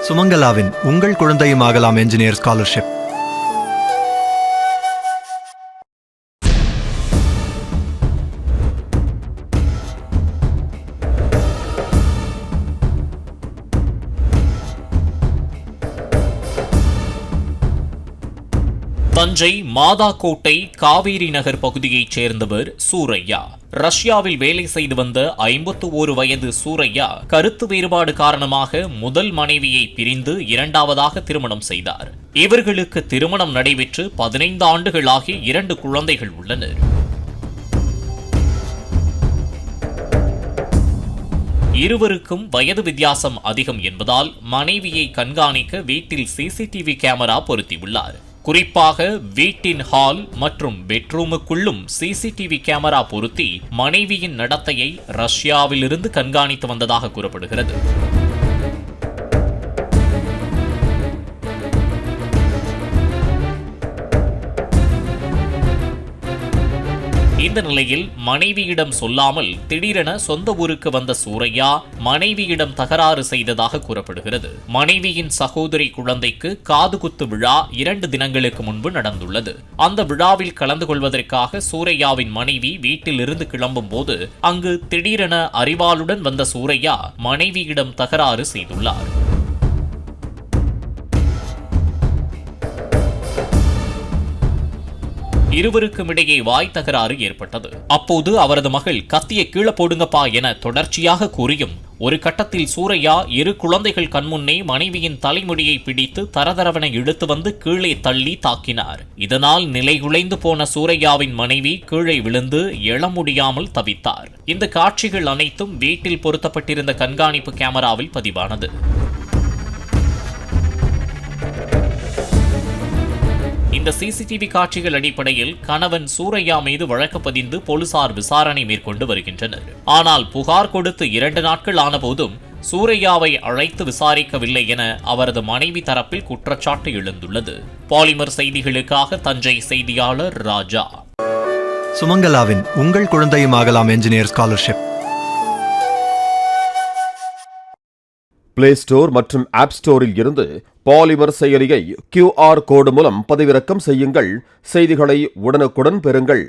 சுமங்கலாவின் உங்கள் குழந்தையும் ஆகலாம் என்ஜினியர் ஸ்காலர்ஷிப். தஞ்சை மாதாக்கோட்டை காவேரி நகர் பகுதியைச் சேர்ந்தவர் சூரையா. ரஷ்யாவில் வேலை செய்து வந்த 51 வயது சூரையா கருத்து வேறுபாடு காரணமாக முதல் மனைவியை பிரிந்து இரண்டாவதாக திருமணம் செய்தார். இவர்களுக்கு திருமணம் நடைபெற்று 15 ஆண்டுகளாகி 2 குழந்தைகள் உள்ளனர். இருவருக்கும் வயது வித்தியாசம் அதிகம் என்பதால் மனைவியை கண்காணிக்க வீட்டில் சிசிடிவி கேமரா பொருத்தியுள்ளார். குறிப்பாக வீட்டின் ஹால் மற்றும் பெட்ரூமுக்குள்ளும் சிசிடிவி கேமரா பொருத்தி மனைவியின் நடத்தையை ரஷ்யாவிலிருந்து கண்காணித்து வந்ததாக கூறப்படுகிறது. இந்த நிலையில் மனைவியிடம் சொல்லாமல் திடீரென சொந்த ஊருக்கு வந்த சூரையா மனைவியிடம் தகராறு செய்ததாக கூறப்படுகிறது. மனைவியின் சகோதரி குழந்தைக்கு காதுகுத்து விழா 2 தினங்களுக்கு முன்பு நடந்துள்ளது. அந்த விழாவில் கலந்து கொள்வதற்காக சூரையாவின் மனைவி வீட்டில் இருந்து கிளம்பும் போது அங்கு திடீரென அரிவாளுடன் வந்த சூரையா மனைவியிடம் தகராறு செய்துள்ளார். இருவருக்கும் இடையே வாய் தகராறு ஏற்பட்டது. அப்போது அவரது மகள் கத்தியை கீழே போடுங்கப்பா என தொடர்ச்சியாக கூறியும் ஒரு கட்டத்தில் சூரையா 2 குழந்தைகள் கண்முன்னே மனைவியின் தலைமுடியை பிடித்து தரதரவென இழுத்து வந்து கீழே தள்ளி தாக்கினார். இதனால் நிலைகுலைந்து போன சூரையாவின் மனைவி கீழே விழுந்து எழ முடியாமல் தவித்தார். இந்த காட்சிகள் அனைத்தும் வீட்டில் பொருத்தப்பட்டிருந்த கண்காணிப்பு கேமராவில் பதிவானது. இந்த சிசிடிவி காட்சிகள் அடிப்படையில் கணவன் சூரையா மீது வழக்கு பதிந்து போலீசார் விசாரணை மேற்கொண்டு வருகின்றனர். ஆனால் புகார் கொடுத்து 2 நாட்கள் ஆனபோதும் சூரையாவை அழைத்து விசாரிக்கவில்லை என அவரது மனைவி தரப்பில் குற்றச்சாட்டு எழுந்துள்ளது. பாலிமர் செய்திகளுக்காக தஞ்சை செய்தியாளர் ராஜா. சுமங்கலாவின் உங்கள் குழந்தையும் ஆகலாம் என்ஜினியர் ஸ்காலர்ஷிப். பிளே ஸ்டோர் மற்றும் ஆப் ஸ்டோரில் இருந்து பாலிமர் செயலியை QR கோடு மூலம் பதிவிறக்கம் செய்யுங்கள். செய்திகளை உடனுக்குடன் பெறுங்கள்.